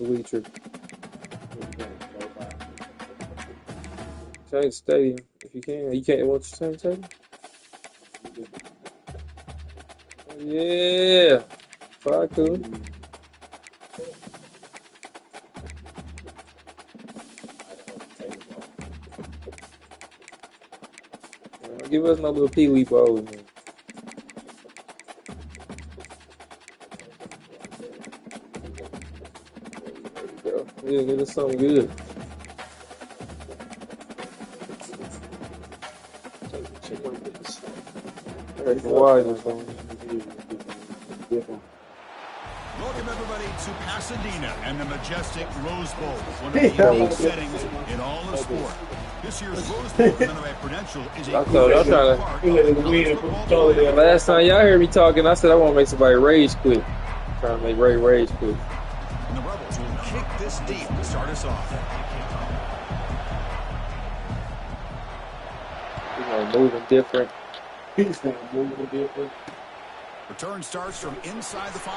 The week trip. Change stadium if you can. You can't want to change stadium? Yeah. Fire cool. Give us my little pee-wee bowl, man. There you go. Yeah, give us something good. Welcome everybody to Pasadena and the majestic Rose Bowl, one of the unique settings in all of sport. This year's Rose Bowl, presented by Prudential, is a crucial part of the football. Last time y'all heard me talking, I said I want to make somebody rage quit. Trying to make Ray rage quit. And the Rebels will kick this deep to start us off. He's gonna moving different. Return starts from inside the 5.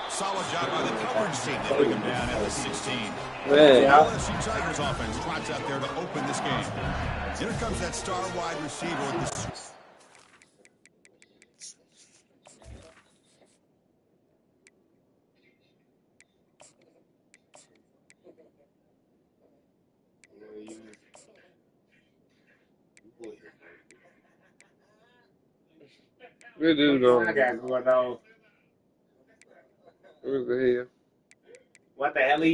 Solid job by the coverage team. They bring him down at the 16. Man. The LSU Tigers offense trots out there to open this game. Here comes that star wide receiver with the... Good dude, though. I got going on. What the hell? What the hell?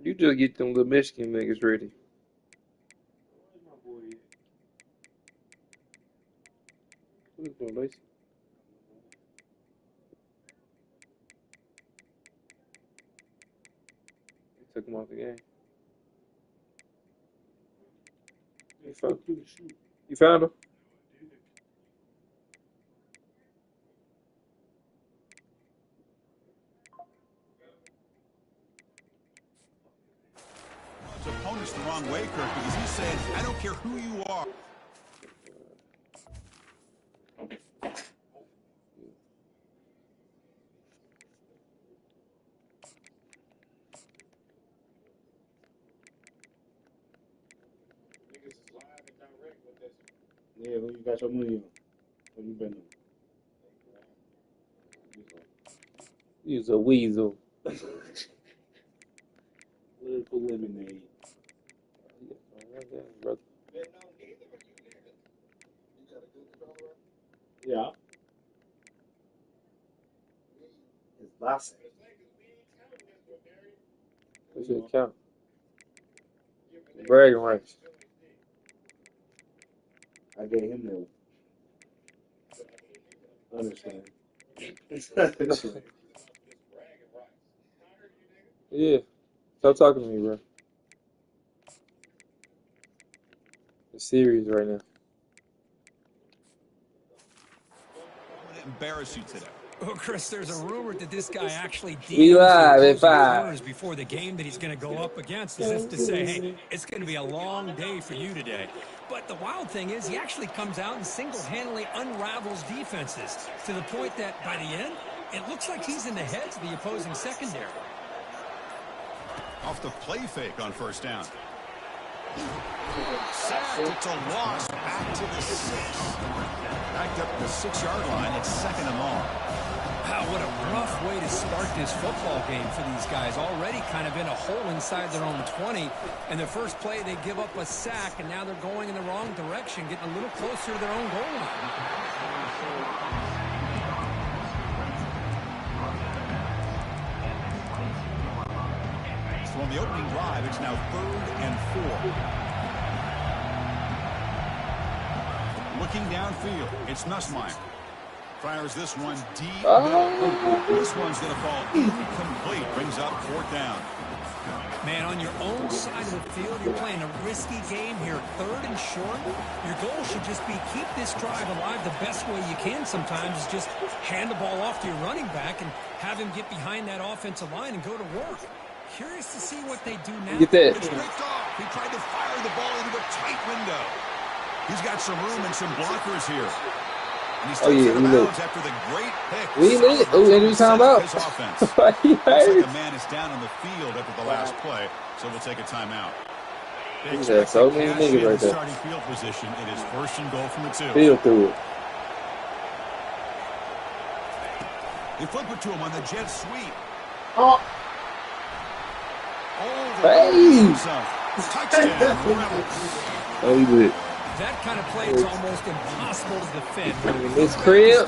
You just get them little Michigan niggas ready. Who's going, Lacey? They took him off the game. You found him? His opponent's the wrong way, Kirk, because he's saying, I don't care who you are. Yeah, who you got your money on? What you been on? He's a weasel. Little lemonade. Yeah. It's boxing. That should count. Bragging rights. I gave him that. Understand. Yeah. Stop talking to me, bro. It's serious right now. I'm going to embarrass you today. Well, Chris, there's a rumor that this guy actually We live at 5. hours before the game that he's going to go up against, as if to say, hey, it's going to be a long day for you today. But the wild thing is he actually comes out and single-handedly unravels defenses to the point that by the end, it looks like he's in the heads of the opposing secondary. Off the play fake on first down. Sacked. It's a loss back to the 6. Backed up the 6-yard line. It's 2nd and long. Wow, what a rough way to start this football game for these guys. Already kind of in a hole inside their own 20. And the first play, they give up a sack, and now they're going in the wrong direction, getting a little closer to their own goal line. So on the opening drive, it's now 3rd and 4. Looking downfield, it's Nussmeier. Fires this one deep. This one's going to fall incomplete. Brings up 4th down. Man, on your own side of the field, you're playing a risky game here. 3rd and short. Your goal should just be keep this drive alive the best way you can sometimes is just hand the ball off to your running back and have him get behind that offensive line and go to work. Curious to see what they do now. Get that. It's ripped off. He tried to fire the ball into a tight window. He's got some room and some blockers here. And he steps out of bounds after the great pick. We lit. Oh, they do time out. His offense. He Looks like hurt. a man is down on the field after the last play, so we'll take a timeout. They He's got so many cash niggas in right the there. starting field position. It is 1st and goal from the 2. Feel through it. They flip it to him on the jet sweep. Oh, Hey! Touchdown. Oh, he did. That kind of play is almost impossible to defend. This crib.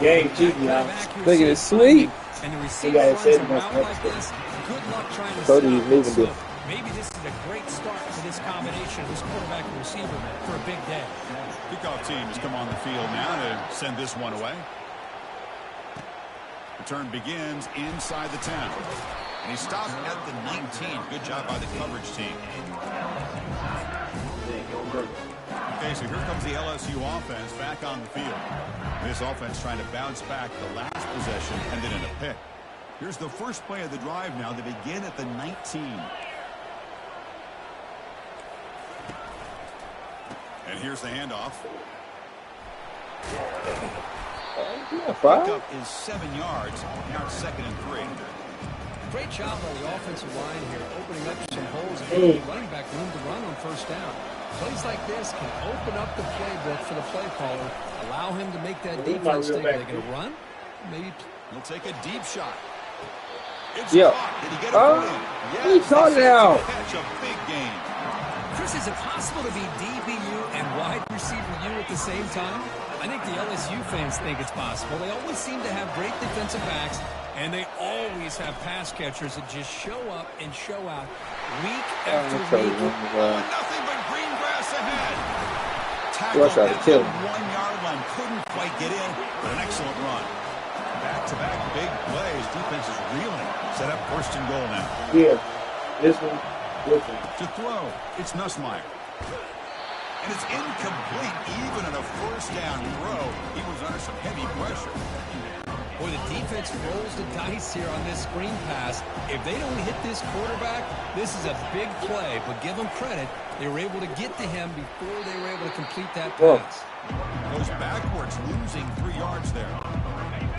game cheating, y'all. Look at it, sweet. And the receiver gotta runs say a it route must like this. Good luck trying to Told stop you he's moving it. So different. maybe this is a great start for this combination, this quarterback and receiver for a big day. Kickoff team has come on the field now to send this one away. Return begins inside the 10. And he stopped at the 19. Good job by the coverage team. Okay, so here comes the LSU offense back on the field. This offense trying to bounce back the last possession and then in a pick. Here's the first play of the drive now. They begin at the 19. And here's the handoff. Pickup is 7 yards. Now it's 2nd and 3. Great job by the offensive line here, opening up some holes and giving the running back room to run on 1st down. Plays like this can open up the playbook for the play caller, allow him to make that defense think, are they going to run? Maybe. He'll take a deep shot. It's Yeah. caught. Did he get it put in? He caught it out. Catch a big game. Chris, is it possible to be DBU and wide receiver U at the same time? I think the LSU fans think it's possible. They always seem to have great defensive backs, and they always have pass catchers that just show up and show out week after week. Nothing but green grass ahead. Rush Tackled out to at kill the him. 1 yard line. Couldn't quite get in, but an excellent run. Back-to-back big plays. Defense is reeling. Set up 1st and goal now. yeah. This one. To throw, it's Nussmeier. And it's incomplete. Even on a 1st down throw, he was under some heavy pressure. Boy, the defense rolls the dice here on this screen pass. If they don't hit this quarterback, this is a big play. But give them credit, they were able to get to him before they were able to complete that pass. Goes backwards, losing 3 yards there.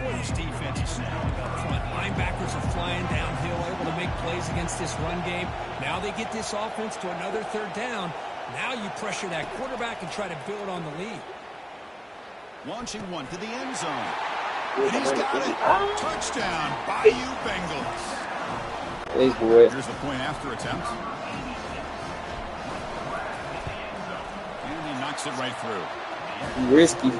Boy, this defense is strong up front. Linebackers are flying downhill, able to make plays against this run game. Now they get this offense to another 3rd down. Now you pressure that quarterback and try to build on the lead. Launching one to the end zone. And he's got it. Touchdown, Bayou Bengals. Hey, boy. Here's the point after attempt. And he knocks it right through. Risky.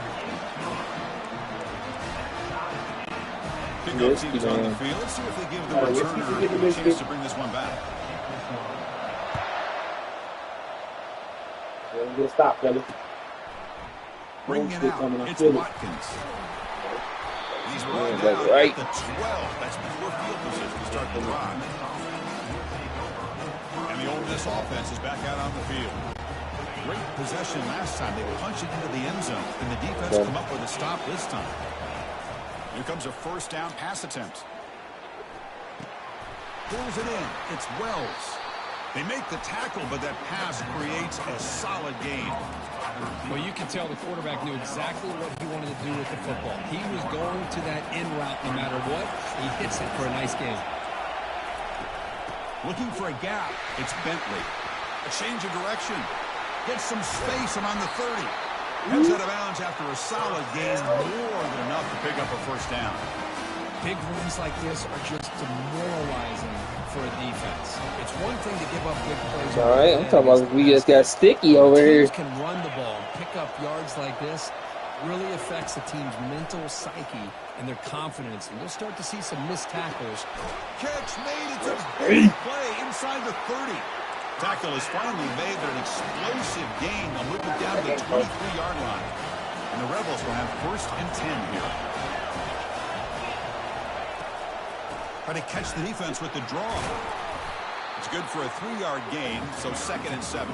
Pickup teams on the field. Let's see if they give the returner a chance to bring this one back. Get a stop, fellas. Bring it out. It's Watkins. He's brought That's down right. at the 12. That's poor field position to start the drive. And the Ole Miss offense is back out on the field. Great possession last time. They punched it into the end zone. And the defense come up with a stop this time. Here comes a 1st down pass attempt. Pulls it in. It's Wells. They make the tackle, but that pass creates a solid gain. Well, you can tell the quarterback knew exactly what he wanted to do with the football. He was going to that in route no matter what. He hits it for a nice gain. Looking for a gap. It's Bentley. A change of direction. Gets some space and on the 30. Heads out of bounds after a solid gain. More than enough to pick up a 1st down. Big runs like this are just demoralizing for a defense. It's one thing to give up big plays. All right, I'm talking about we just got sticky over here. Teams can run the ball and pick up yards like this. Really affects the team's mental psyche and their confidence. And you'll start to see some missed tackles. Catch made. It's a big play inside the 30. Tackle is finally made, but an explosive gain. They'll move it down to the 23-yard line. And the Rebels will have 1st and 10 here. Try to catch the defense with the draw. It's good for a 3-yard gain, so 2nd and 7.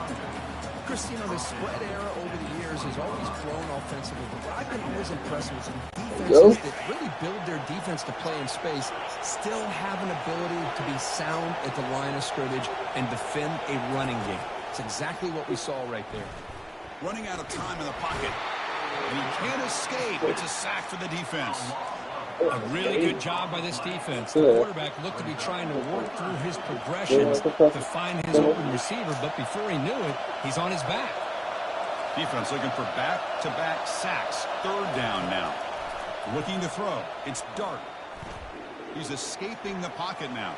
Chris, you know, the spread era over the years has always grown offensively, but what I've been always impressed with some defenses that really build their defense to play in space still have an ability to be sound at the line of scrimmage and defend a running game. It's exactly what we saw right there. Running out of time in the pocket. And he can't escape. It's a sack for the defense. A really good job by this defense. The quarterback looked to be trying to work through his progressions to find his open receiver, but before he knew it, he's on his back. Defense looking for back-to-back sacks. 3rd down now. Looking to throw. It's Dart. He's escaping the pocket now.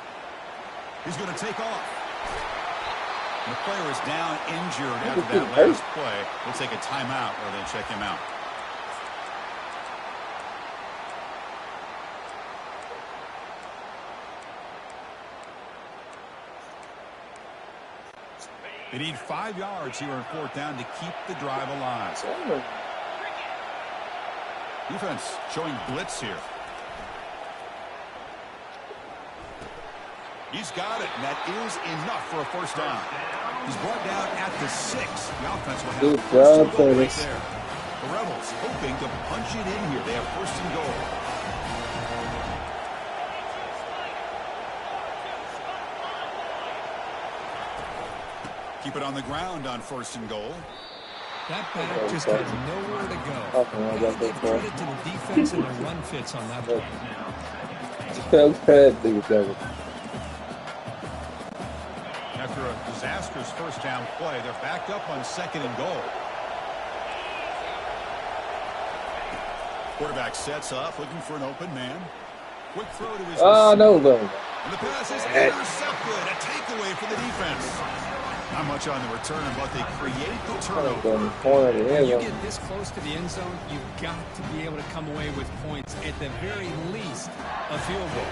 He's going to take off. The player is down injured after that last play. We'll take a timeout or they check him out. They need 5 yards here on 4th down to keep the drive alive. Defense showing blitz here. He's got it, and that is enough for a 1st down. He's brought down at the 6. The offense will have Good first job, and goal right Curtis. there. The Rebels hoping to punch it in here. They have 1st and goal. Keep it on the ground on 1st and goal. That back just had nowhere to go. Gotta give credit to the defense and the run fits on that play. After a disastrous 1st down play, they're backed up on 2nd and goal. Quarterback sets up, looking for an open man. Quick throw to his receiver. no. And the pass is intercepted. A takeaway for the defense. Not much on the return, but they create the turnover. When you get this close to the end zone, you've got to be able to come away with points, at the very least, a field goal.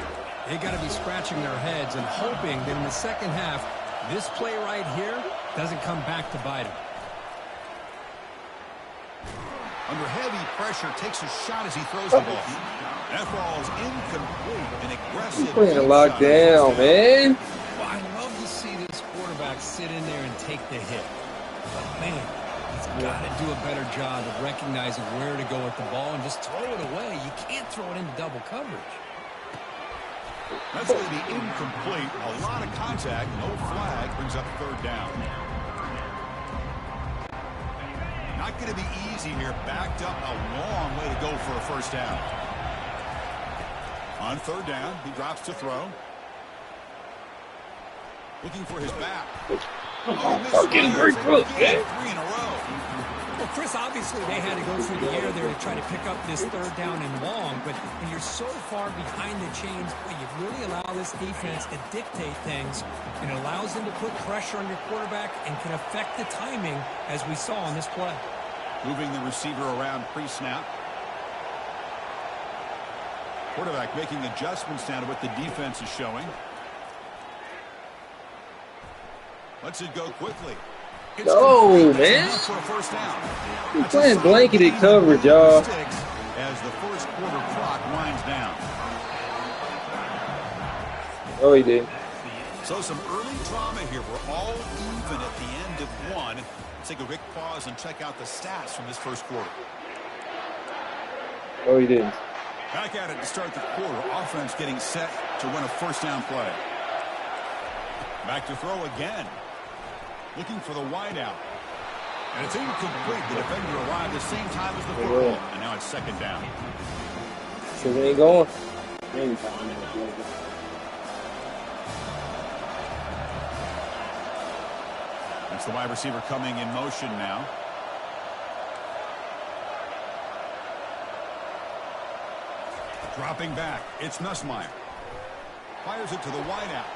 They got to be scratching their heads and hoping that in the second half, this play right here doesn't come back to bite them. Under heavy pressure, takes a shot as he throws the ball. That ball's incomplete. An aggressive. Putting a lock down, man. Well, I love to see this quarterback sit in there and take the hit. But, man, he's got to do a better job of recognizing where to go with the ball and just throw it away. You can't throw it into double coverage. That's going to be incomplete. A lot of contact. No flag. Brings up 3rd down. Not going to be easy here. Backed up a long way to go for a 1st down. On 3rd down, he drops to throw. Looking for his back. Getting very close, man. 3 in a row. Well, Chris, obviously they had to go through the air there to try to pick up this 3rd down and long, but when you're so far behind the chains, you really allow this defense to dictate things, and it allows them to put pressure on your quarterback and can affect the timing, as we saw on this play. Moving the receiver around pre-snap. Quarterback making adjustments now to what the defense is showing. Lets it go quickly. No, man. For a 1st down. You're playing blanketed coverage, y'all. As the 1st quarter clock winds down. Oh, he did. So some early drama here. We're all even at the end of 1. Let's take a quick pause and check out the stats from this 1st quarter. Oh, he didn't. Back at it to start the quarter. Offense getting set to run a 1st down play. Back to throw again. Looking for the wideout. And it's incomplete. The defender arrived the same time as the football. And now it's 2nd down. So they ain't going. That's the wide receiver coming in motion now. Dropping back. It's Nussmeier. Fires it to the wideout.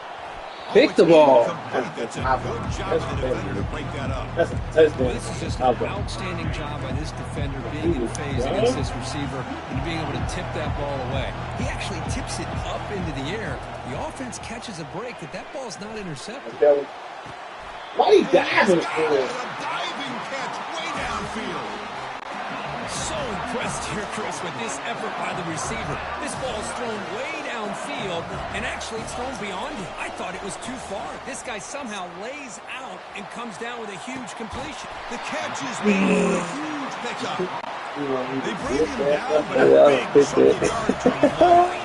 Pick the ball. That's a good job of the defender to break that up. That's a touchdown. This is just an outstanding job by this defender being in phase against this receiver and being able to tip that ball away. He actually tips it up into the air. The offense catches a break, but that ball's not intercepted. Why he diving? A diving catch way downfield. So impressed here, Chris, with this effort by the receiver. This ball's thrown way down downfield, and actually it's thrown beyond him. I thought it was too far. This guy somehow lays out and comes down with a huge completion. The catch is made for a huge pickup. They bring him down, but a big chunk of yardage on the play.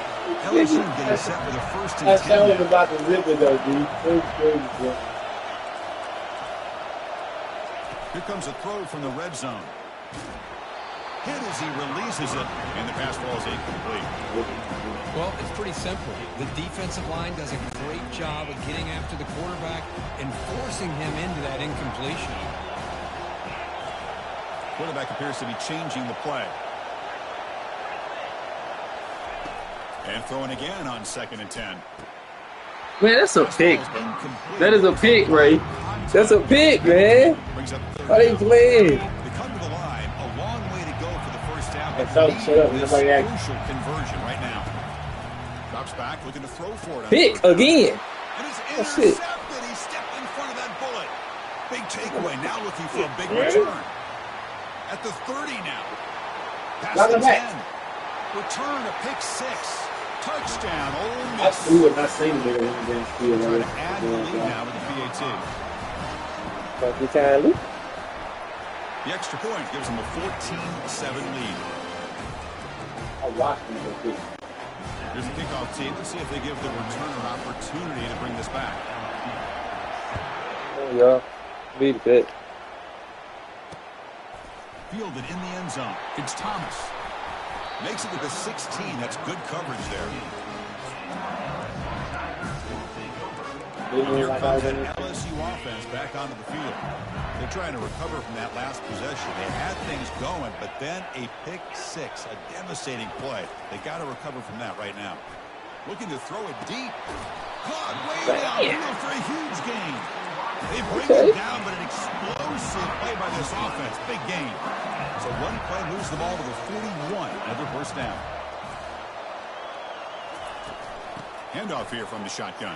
LSU getting set for the first and 10. I was about to zip it though, dude. It's crazy, bro. Here comes a throw from the red zone. Hit as he releases it, and the pass falls incomplete. Well, it's pretty simple. The defensive line does a great job of getting after the quarterback and forcing him into that incompletion. Quarterback appears to be changing the play. And throwing again on 2nd and 10. Man, that's a pick. That is a pick, Ray. That's a pick, man. Why they playing? They come to the line, a long way to go for the first half. Shut up. This Nobody asked. crucial conversion right now. Drops back, looking to throw for it. Pick again. And it's That's it. intercepted. He stepped in front of that bullet. Big takeaway. Now looking for a big return. At the 30 now. Past the 10. Return a pick 6. Touchdown, Ole Miss. We would not say anything in the field. Trying to add the lead now with the PAT. The extra point gives them a 14-7 lead. I watched him go quick. Here's the kickoff team. Let's see if they give the returner an opportunity to bring this back. There you go. Beat it. Fielded in the end zone. It's Thomas. Makes it to the 16. That's good coverage there. Here comes that LSU offense back onto the field. They're trying to recover from that last possession. They had things going, but then a pick 6, a devastating play. They got to recover from that right now. Looking to throw it deep. Caught way downfield for a huge gain. They bring it down, but an explosive play by this offense. Big gain. So one play moves the ball to the 41. Another first down. Handoff here from the shotgun.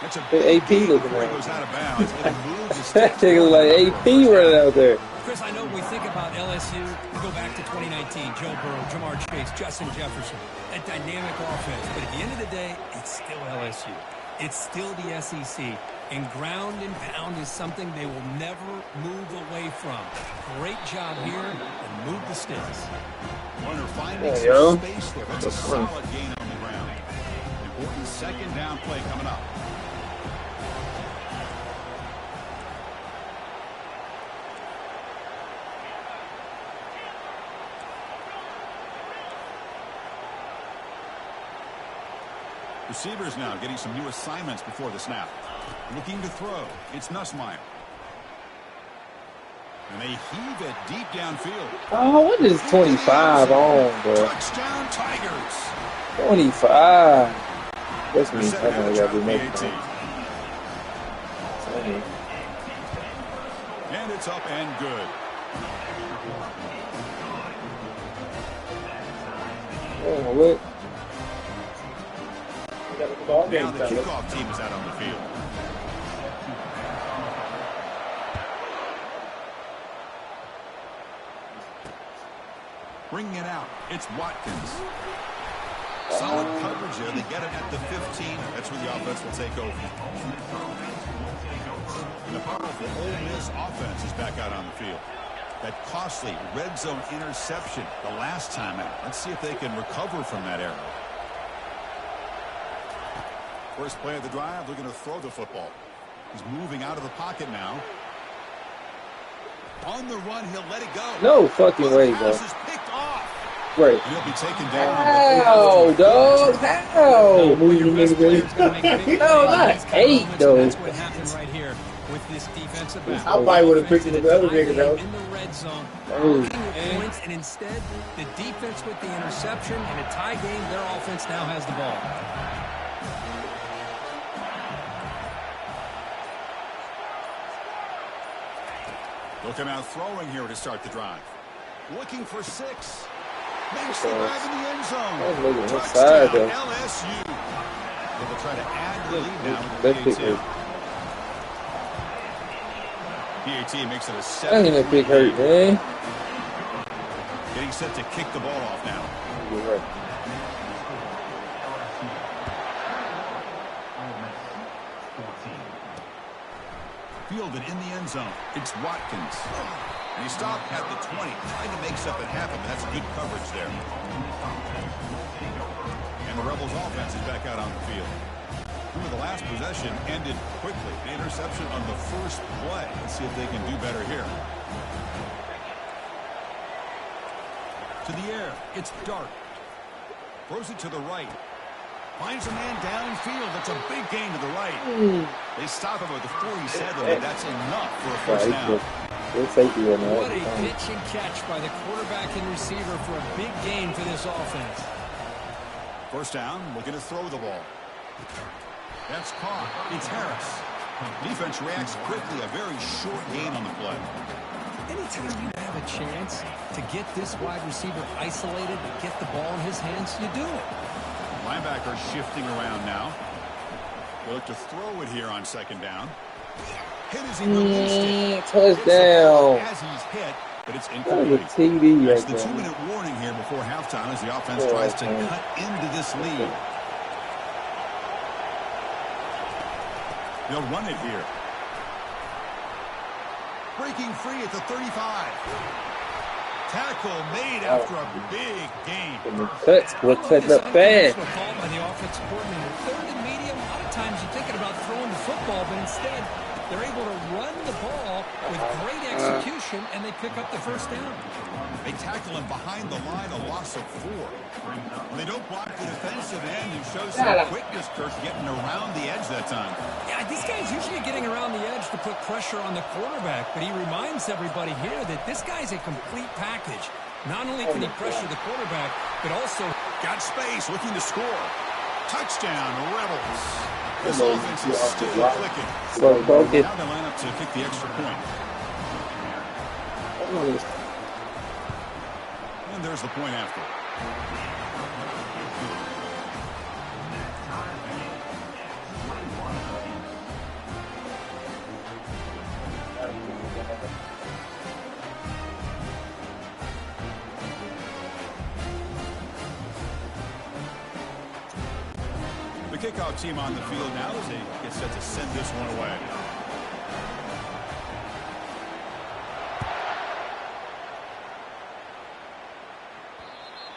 That's a big AP gain looking before he like. goes out of bounds. It moves the That sticks. nigga look like AP running out there. Chris, I know when we think about LSU, we go back to 2019, Joe Burrow, Jamar Chase, Justin Jefferson, that dynamic offense. But at the end of the day, it's still LSU. It's still the SEC. And ground and pound is something they will never move away from. Great job here, and move the sticks. Warner finding There you go. some space there. That's a solid gain on the ground. Important second down play coming up. Receivers now getting some new assignments before the snap. Looking to throw. It's Nussmeier. And they heave it deep downfield. Oh, what is 25 on, bro? Touchdown Tigers. 25. That's me. I Set know I out gotta do of next PAT. time. And it's up and good. Oh, what? Now the kickoff team is out on the field. Bringing it out. It's Watkins. Solid coverage there. They get it at the 15. That's where the offense will take over. And the powerful Ole Miss offense is back out on the field. That costly red zone interception the last time out. Let's see if they can recover from that error. First play of the drive, looking to throw the football. He's moving out of the pocket now. On the run, he'll let it go. No fucking way, bro. Pass is picked off. Right. And he'll be taken down. How, dog? How? No, not 8, though. That's what happened right here with this defensive back. I probably would have picked it the other nigga, though. In the red zone, Oh. leading with points, and instead, the defense with the interception and a tie game, their offense now has the ball. Looking out throwing here to start the drive. Looking for 6. Makes the grab in the end zone. That was looking Touchdown, inside, though. LSU. They will try to add the lead now with That the pick hurt. PAT. PAT makes it a That 7. ain't that pick hurt, man. Getting getting set to kick the ball off now. You're right. Fielded in the end zone. It's Watkins. And he stopped at the 20, trying to make something happen, but that's good coverage there. And the Rebels offense is back out on the field. The last possession ended quickly. The interception on the first play. Let's see if they can do better here. To the air. It's Dart. Throws it to the right. Finds a man downfield. That's a big gain to the right. They stop him at the 47, but that's enough for a first down. What a pitch and catch by the quarterback and receiver for a big gain for this offense. First down, looking to throw the ball. That's caught. It's Harris. Defense reacts quickly. A very short gain on the play. Anytime you have a chance to get this wide receiver isolated, get the ball in his hands, you do it. Linebacker shifting around now. They look to throw it here on second down. Hit as he released it. Touchdown. As he's hit, but it's incomplete. That's the 2-minute warning here before halftime as the offense tries to cut into this lead. They'll run it here. Breaking free at the 35. Tackle made after a big gain. Let's cut the bad. By the offensive coordinator. Third and medium. A lot of times you're thinking about throwing the football, but instead they're able to run the ball with great execution, and they pick up the first down. They tackle him behind the line, a loss of 4. They don't block the defensive end and show some quickness, Kirk, getting around the edge that time. Yeah, this guy's usually getting around the edge to put pressure on the quarterback, but he reminds everybody here that this guy's a complete package. Not only can he pressure the quarterback, but also got space, looking to score. Touchdown, Rebels. This offense is still clicking. Now they line up to kick the extra point. And there's the point after. The kickoff team on the field now as they get set to send this one away.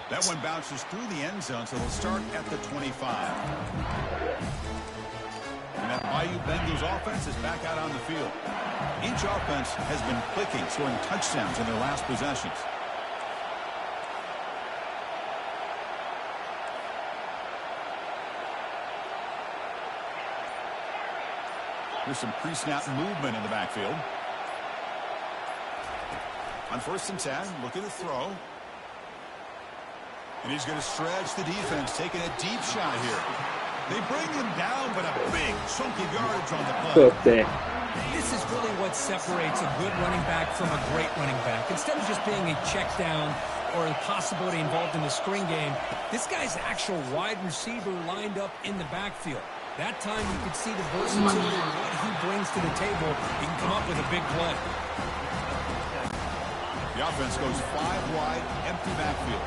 That one bounces through the end zone, so they'll start at the 25. And that Bayou Bengals offense is back out on the field. Each offense has been clicking, scoring touchdowns in their last possessions. There's some pre-snap movement in the backfield. On 1st and 10, looking to throw. And he's going to stretch the defense, taking a deep shot here. They bring him down, but a big chunk of yardage on the play. This is really what separates a good running back from a great running back. Instead of just being a check down or a possibility involved in the screen game, this guy's actual wide receiver lined up in the backfield. That time you could see the versatility and what he brings to the table. He can come up with a big play. The offense goes 5 wide, empty backfield.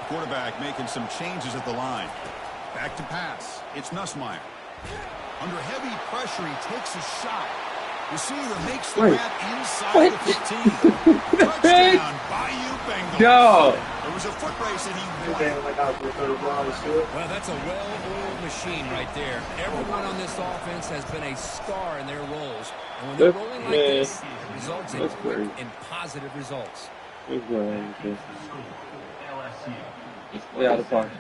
Quarterback making some changes at the line. Back to pass. It's Nussmeier. Under heavy pressure, he takes a shot. Receiver makes the grab inside the 15. Touchdown, Bayou Bengals. Yo. There was a foot race and he won. Well, that's a well-oiled machine right there. Everyone on this offense has been a star in their roles. And when they're rolling like this, it results in quick and positive results. Out of pocket.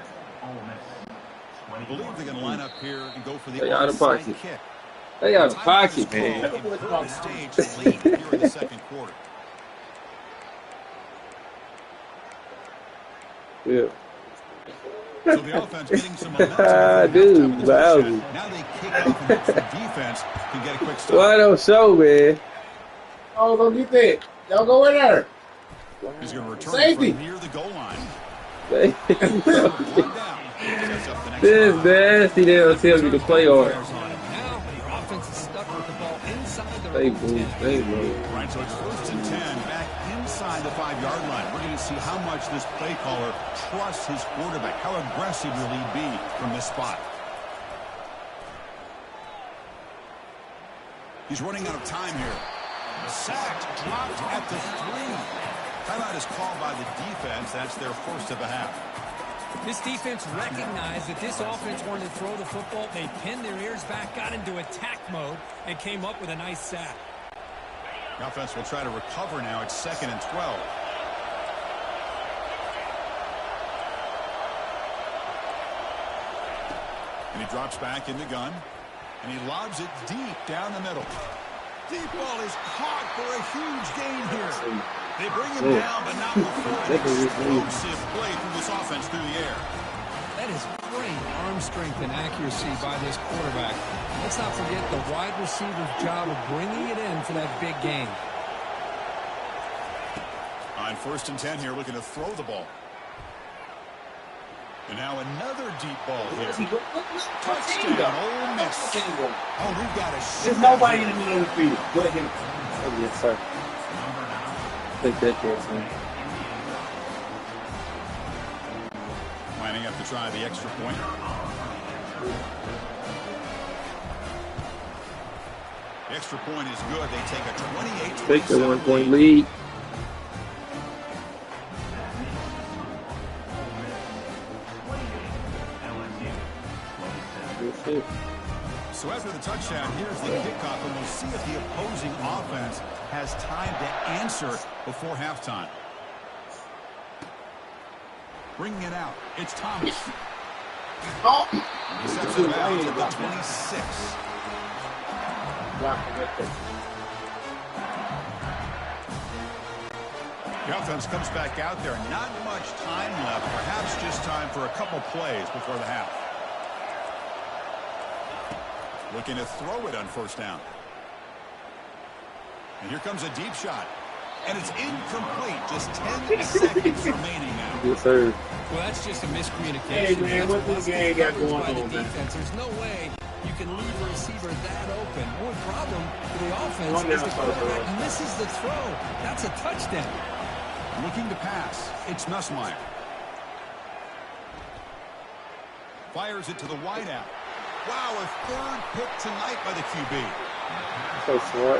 I believe they're going to line up here and go for the onside kick. They out of pocket, man. The stage late here in the second quarter. Yeah. So the offense getting some momentum. Dude, wow. Now they kick off and the defense can get a quick stop. Why don't show, man? Oh, don't get that. Y'all go in there. He's going to return Safety. from near the goal line. This nasty. They don't tell me to play hard. Now, the offense is stuck with the ball inside the their They own move. 10. They move. Right, so it's 1st and 10 back inside the 5-yard line. We're going to see how much this play caller trusts his quarterback. How aggressive will he be from this spot? He's running out of time here. Sacked, dropped at the 3. Timeout is called by the defense. That's their first of the half. This defense recognized that this offense wanted to throw the football. They pinned their ears back, got into attack mode, and came up with a nice sack. The offense will try to recover now. It's 2nd and 12. And he drops back in the gun. And he lobs it deep down the middle. Deep ball is caught for a huge gain here. They bring him down, but not before an explosive play through this offense through the air. That is great arm strength and accuracy by this quarterback. Let's not forget the wide receiver's job of bringing it in for that big gain. On 1st and 10 here, looking to throw the ball. And now another deep ball here. Touchdown, Ole Miss. Oh, we've got a shot. There's nobody in the middle of the field. Go ahead. Oh, yes, sir. Take that chance, man. Lining up to try the extra point. The extra point is good. They take a 28-27 Take the 1-point lead. So after the touchdown, here's the kickoff, and we'll see if the opposing offense has time to answer before halftime. Bringing it out, it's Thomas. He sets it out to the 26. The offense comes back out there. Not much time left. Perhaps just time for a couple plays before the half. Looking to throw it on 1st down. And here comes a deep shot. And it's incomplete. Just 10 seconds remaining now. Yes, sir. Well, that's just a miscommunication. Hey, man, what this game got going by the on, man? defense. There's no way you can leave a receiver that open. The only problem for the offense is the quarterback misses the throw. That's a touchdown. Looking to pass. It's Nussmeier. Fires it to the wideout. Wow, a 3rd pick tonight by the QB. So smart.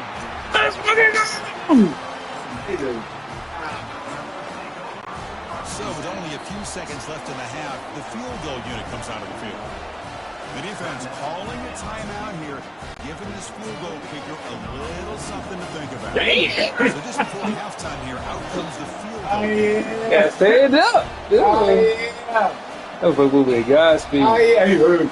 So with only a few seconds left in the half, the field goal unit comes out of the field. The defense calling a timeout here, giving this field goal kicker a little something to think about. So just before halftime here, out comes the field goal. Oh, yeah. Yeah, stand up. Oh, yeah. That was a movie at Godspeed. Oh, yeah.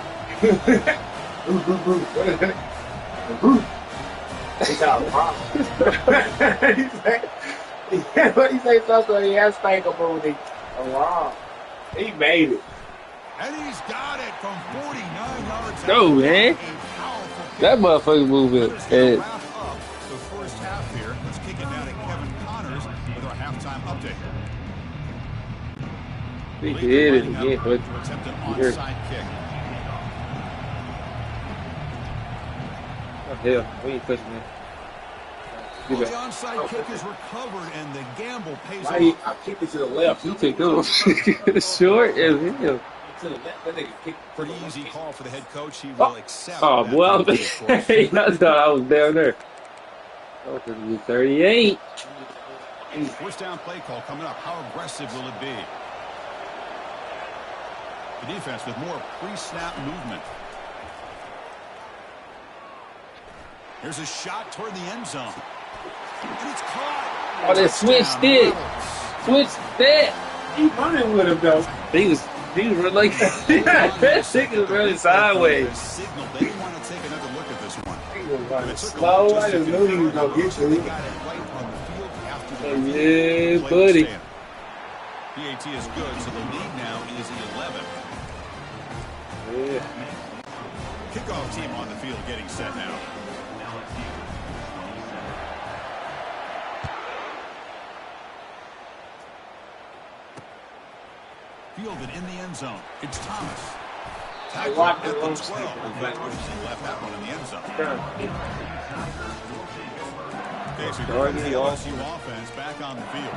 What he say? Something he has stank up on me. Oh wow, he made it. And he's got it from 49 yards out. Go, man. That motherfucker moving. Let's And wrap up the first half here. Let's kick it down to Kevin Connors with our halftime update. he hit it again, but To attempt an you heard. onside kick. Oh, hell, we ain't touching that. Well, Get the back. onside kick is recovered, and the gamble pays Why off. I kicked it to the left. You take those short as hell. To the left. That nigga kicked Pretty easy call for the head coach. He will accept Oh, that boy, I penalty, of course. thought I was down there. That was going to be 38. First down play call coming up. How aggressive will it be? The defense with more pre-snap movement. Here's a shot toward the end zone. And it's caught. Oh, they switched it. Switched that. He running with him though. He was running like that shit was running sideways. Signal. They want to take another look at this one. He was running slow. I just knew he was gonna get you. Got it right on the field after the Yeah, play buddy. stand. PAT is good, so the lead now is 11. Yeah. Kickoff team on the field getting set now. Fielded in the end zone. It's Thomas. tackle at the 12. In fact, Washington left that one in the end zone. Okay, so here comes the LSU offense back on the field.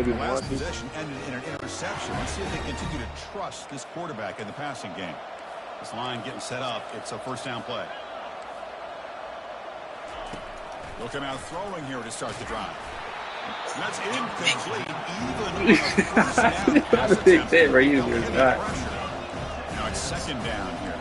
The last possession ended in an interception. Let's see if they continue to trust this quarterback in the passing game. This line getting set up. It's a first down play. They'll come out throwing here to start the drive. And that's incomplete, even on a first down pass attempt. Now it's second down here.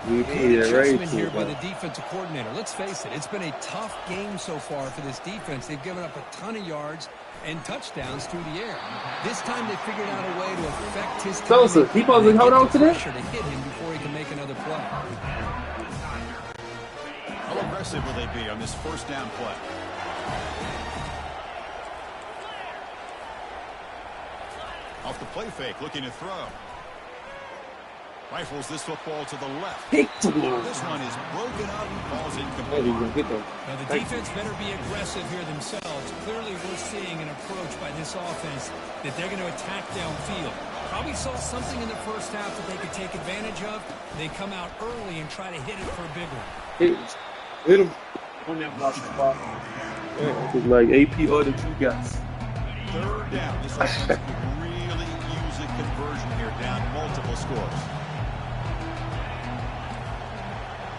Adjustment here by the defensive coordinator. Let's face it, it's been a tough game so far for this defense. They've given up a ton of yards and touchdowns through the air. This time they figured out a way to affect his team. So he supposed to hold on to that? To hit him before he can make another play. How aggressive will they be on this first down play? Off the play fake, looking to throw. Rifles this football to the left. This one is broken up. Ball's incomplete. Now the defense better be aggressive here themselves. Clearly we're seeing an approach by this offense that they're going to attack downfield. Probably saw something in the first half that they could take advantage of. They come out early and try to hit it for a big one. Hit him. It's like AP or the two guys. Third down. This offense could really use a conversion here, down multiple scores.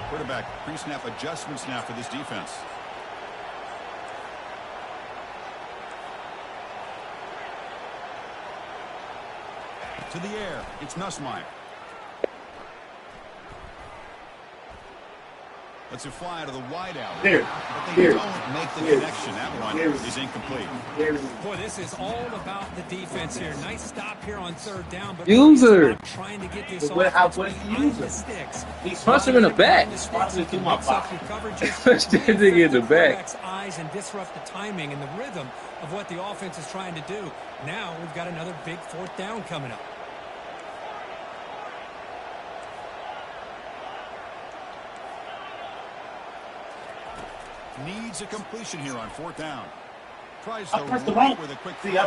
Quarterback pre-snap adjustments now for this defense. To the air, it's Nussmeier. Lets it fly to the wideout. But they don't make the connection. That one is incomplete. Boy, this is all about the defense here. Nice stop here on third down. But User. Trying to get this offense behind the sticks. Punch him in the back. Punch him in the back. Eyes and disrupt the timing and the rhythm of what the offense is trying to do. Now we've got another big fourth down coming up. Needs a completion here on fourth down. Tries to run with a quick throw. And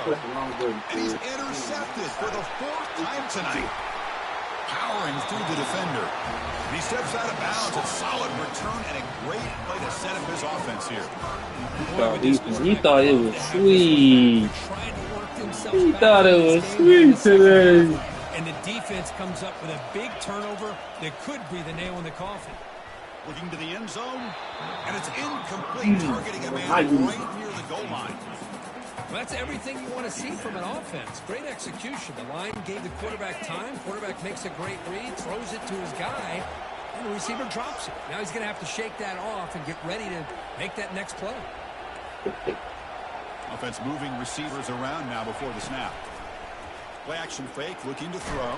he's intercepted for the fourth time tonight. Powering through the defender. And he steps out of bounds. A solid return and a great play to set up his offense here. He thought it was sweet. He thought it was sweet today. And the defense comes up with a big turnover that could be the nail in the coffin. Looking to the end zone, and it's incomplete, targeting a man right near the goal line. Well, that's everything you want to see from an offense. Great execution. The line gave the quarterback time. Quarterback makes a great read, throws it to his guy, and the receiver drops it. Now he's going to have to shake that off and get ready to make that next play. Offense moving receivers around now before the snap. Play action fake, looking to throw.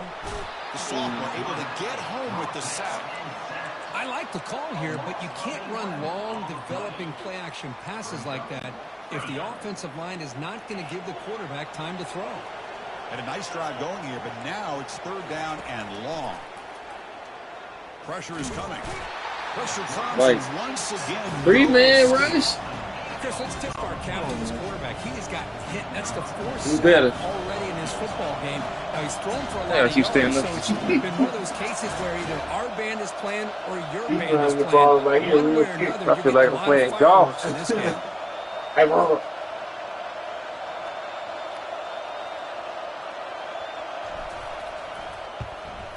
The sophomore able to get home with the sack. I like the call here, but you can't run long, developing play-action passes like that if the offensive line is not going to give the quarterback time to throw. Had a nice drive going here, but now it's third down and long. Pressure is coming. Pressure comes once again. Three-man rush. Chris, let's tip our cap to this quarterback. He has gotten hit. That's the fourth Who's better? Already in his football game. Now he's thrown for a lot of keep yards, standing so up. it's been one of those cases where either our band is playing or your band is The playing. ball right here, One real way or quick. another, I feel like I'm playing golf. in this game. Hey, Robert.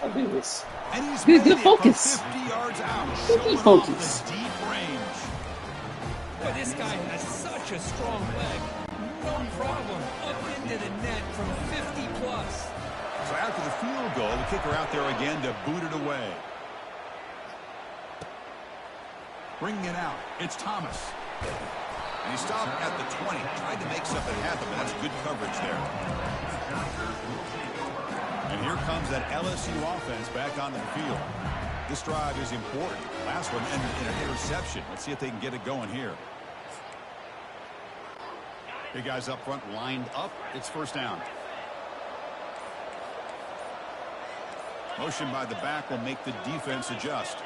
I do this. And he's Good made it focus. from 50 yards out, Good showing focus. off the deep range. But this guy has such a strong leg. No problem. Up into the net from 50 plus. So after the field goal, the kicker out there again to boot it away. Bringing it out, it's Thomas. And he stopped at the 20. Tried to make something happen, but that's good coverage there. And here comes that LSU offense back onto the field. This drive is important. Last one ended in an interception. Let's see if they can get it going here. Big guys up front lined up. It's first down. Motion by the back will make the defense adjust.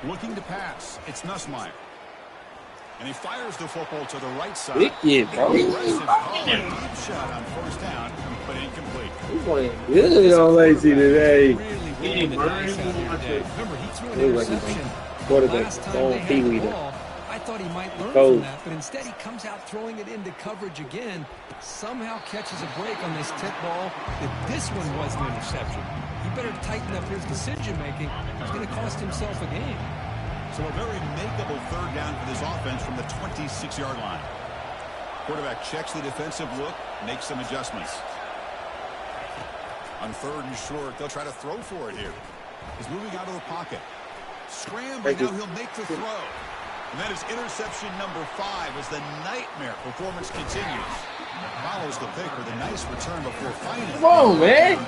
Looking to pass. It's Nussmeier. And he fires the football to the right side. Wicked, bro. Aggressive call. Deep shot on first down, but incomplete. He's playing good on Lacey today. Really rolling the dice out here today. Remember, he threw an interception Quarterback, last time they had the ball. I thought he might learn from that, but instead he comes out throwing it into coverage again. Somehow catches a break on this tip ball. If this one was an interception, he better tighten up his decision-making. He's going to cost himself a game. So a very makeable third down for this offense from the 26-yard line. Quarterback checks the defensive look, makes some adjustments. On third and short, they'll try to throw for it here. He's moving out of the pocket. Scrambling, now he'll make the throw. And that is interception number 5 as the nightmare performance continues. Follows the pick with a nice return before finding. Come on, man.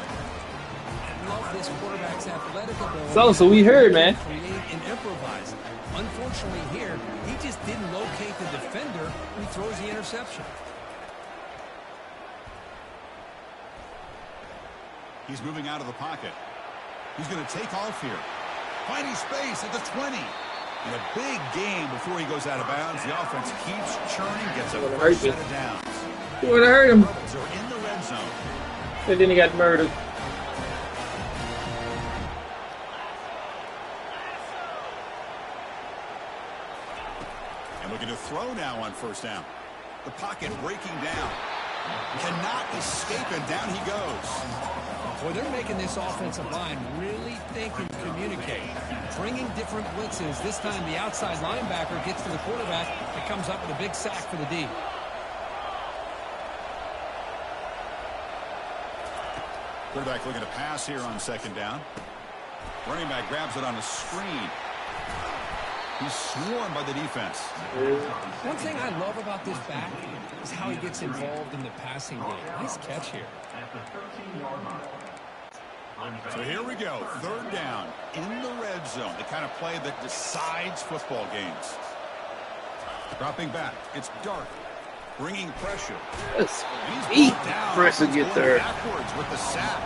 Love this quarterback's athletic ability. So we heard, man. Create and improvise. Unfortunately here, he just didn't locate the defender when he throws the interception. He's moving out of the pocket. He's going to take off here. Finding space at the 20. And a big game before he goes out of bounds. The offense keeps churning, gets a first set of downs. You would have hurt him. Rebels are in the red zone. And then he got murdered. And looking to throw now on first down. The pocket breaking down. Cannot escape, and down he goes. Boy, they're making this offensive line really think and communicate. Bringing different blitzes. This time the outside linebacker gets to the quarterback and comes up with a big sack for the D. Quarterback looking to pass here on second down. Running back grabs it on a screen. He's swarmed by the defense. One thing I love about this back is how he gets involved in the passing game. Nice catch here. So here we go. Third down in the red zone. The kind of play that decides football games. Dropping back. It's Dark. Bringing pressure. Let's And eat brought down. pressure He's get going there. backwards with the sack.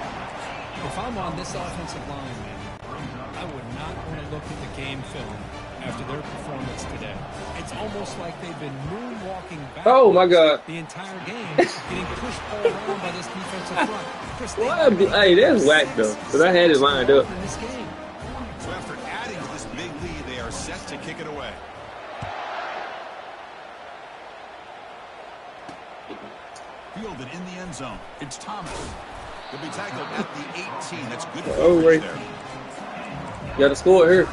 If I'm on this offensive line, man, I would not want to look at the game film after their performance today. It's almost like they've been moonwalking backwards Oh, my God. the entire game, getting pushed all around by this defensive front. Chris, they Well, hey, that's whack, though. Because I had it lined up. in this game. So after adding to this big lead, they are set to kick it away. Fielded in the end zone. It's Thomas. He'll be tackled at the 18. That's good coverage there. You got to score here.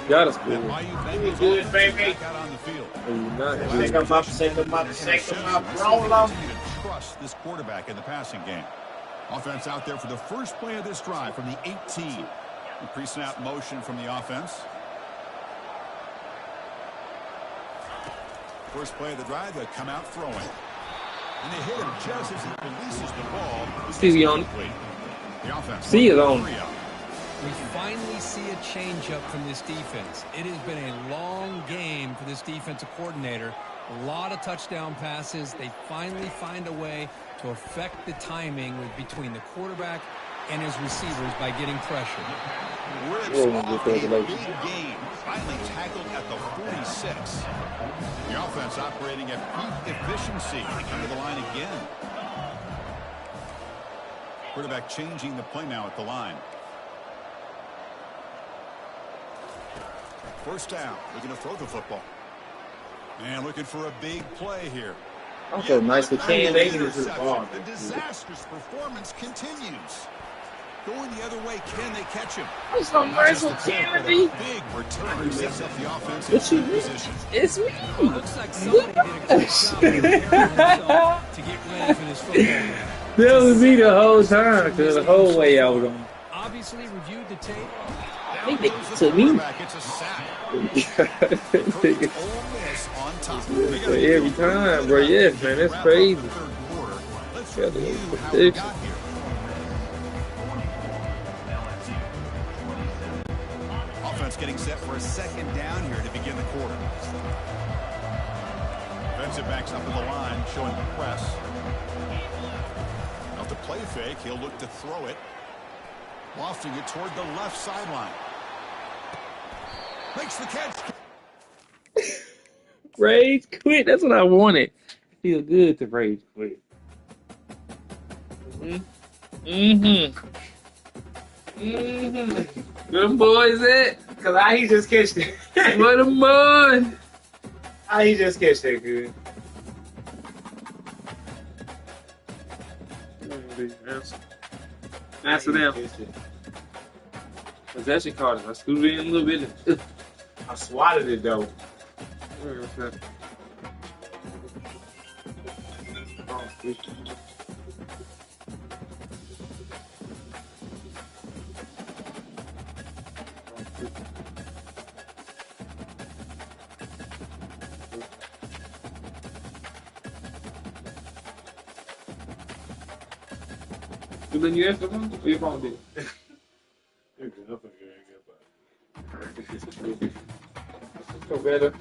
You got to score. And Bayou Bengals good, baby. back out on the field. Shake him up, shake him up, shake him up, roll him. Continue to trust this quarterback in the passing game. Offense out there for the first play of this drive from the 18. Pre-snap motion from the offense. First play of the drive, they come out throwing. And they hit him just as he releases the ball. See on. The offense. See it on. We finally see a change-up from this defense. It has been a long game for this defensive coordinator. A lot of touchdown passes. They finally find a way to affect the timing between the quarterback and his receivers by getting pressure. Rips off a big game. Finally tackled at the 46. The offense operating at peak efficiency. They come to the line again. Quarterback changing the play now at the line. First down. Looking to throw the football. And looking for a big play here. Also, nice with 10. They can just The disastrous performance continues. Going the other way, can they catch him? It's some versatility. Big return sets up the offense What in you good position. It's me. Well, looks like somebody did a great job of preparing himself to get ready for this football game. That was me the whole time. Because the whole way I was on. Obviously reviewed the tape. I think they took me. It's a sack. Every time, bro. Yes, man. That's crazy. Let's Yeah, review the how we prediction. got here. Offense getting set for a second down here to begin the quarter. Defensive backs up in the line, showing the press. Off the play fake, he'll look to throw it. Lofting it toward the left sideline. Makes the catch. Rage quit. That's what I wanted. Feel good to rage quit. Mm-hmm. Where them boys at? Cause he just catch it. Where them boys? He just catch that good. Answer them. Possession card. I screwed it in a little bit. I swatted it though. You letting you answer them? Or your phone did? So better.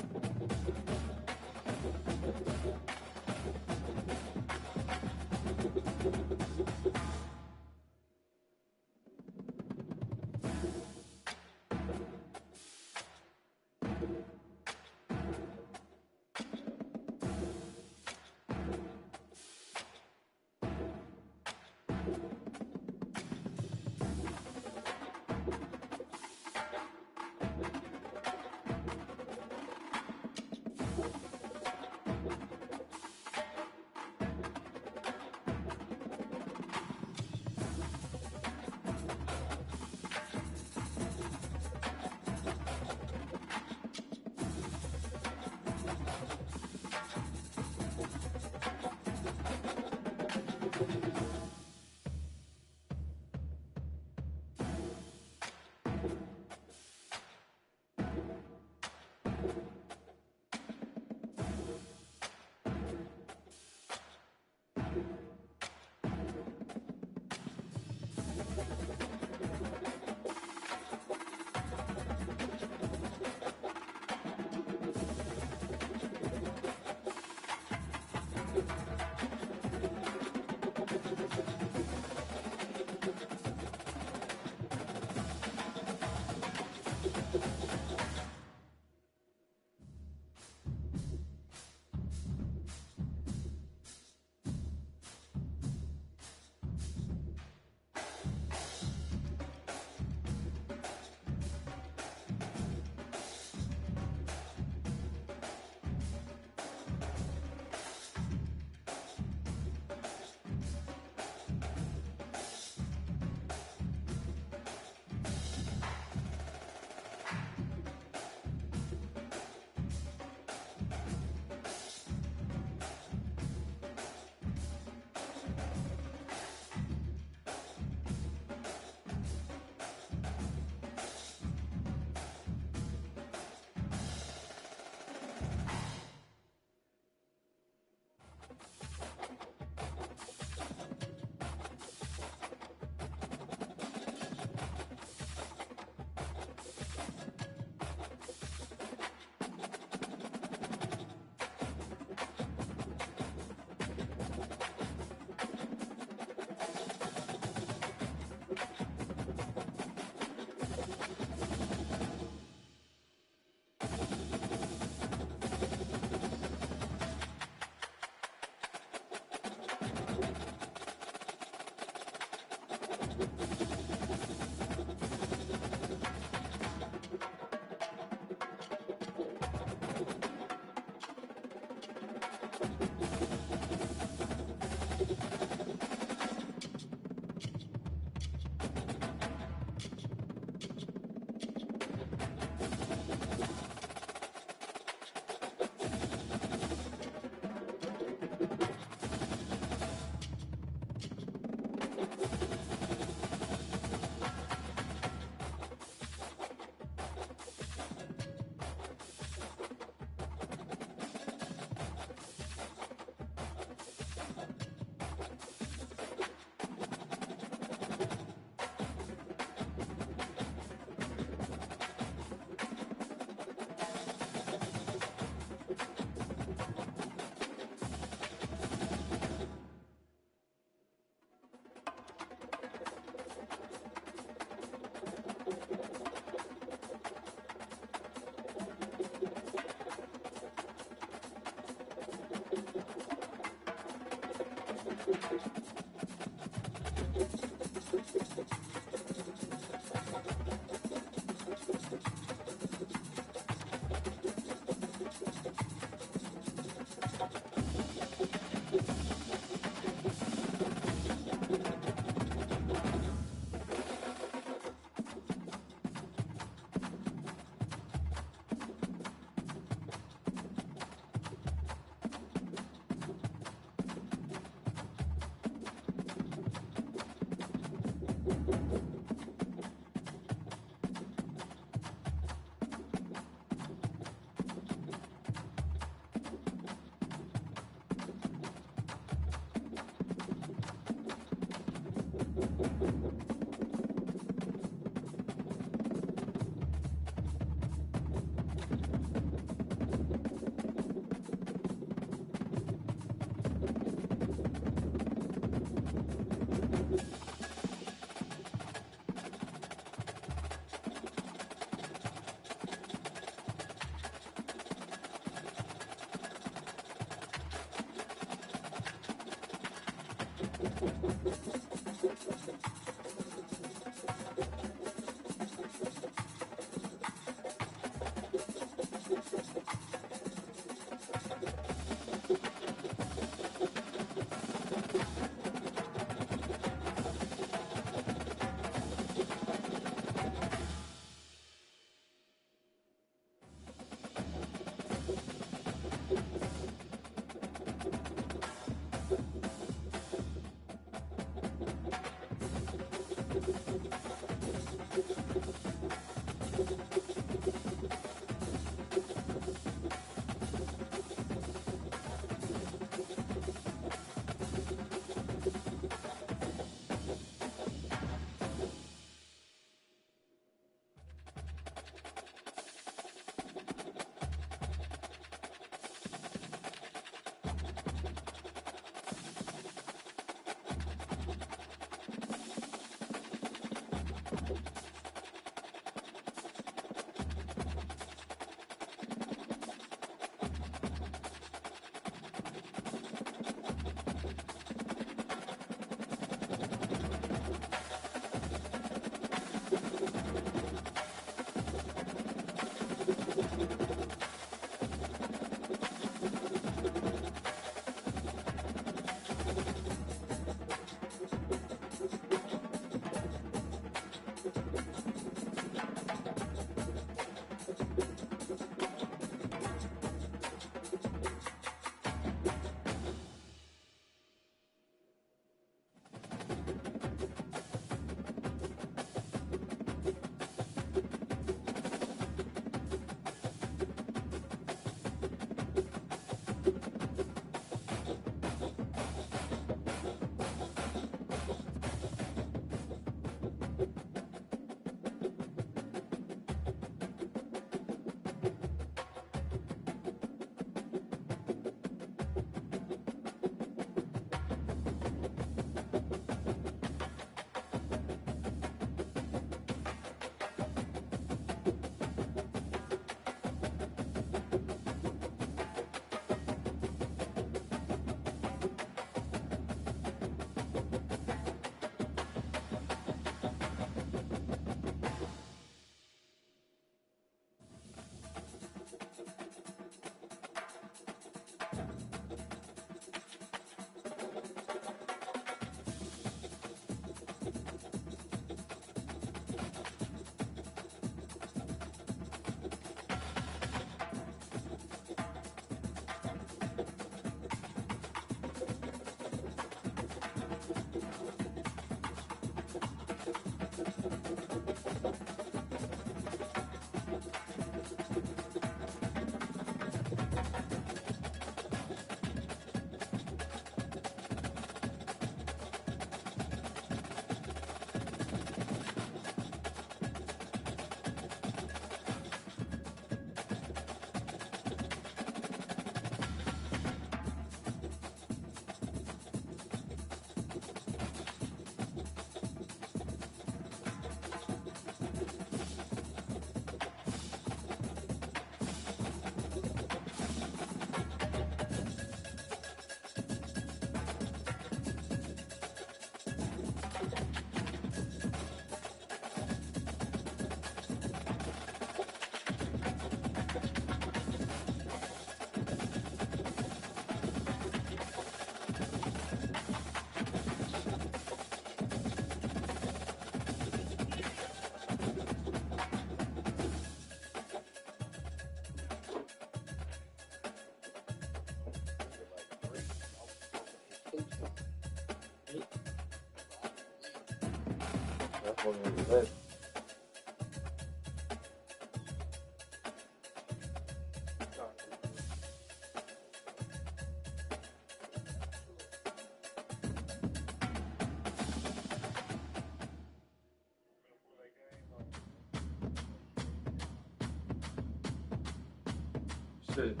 Shit.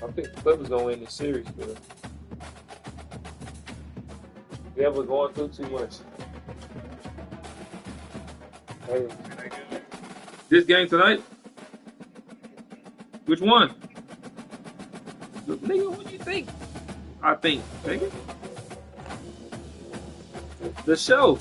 I think the Clippers gonna win this series, but yeah, we're going through too much. Hey. This game tonight? Which one? Nigga, what do you think? I think, nigga. The show.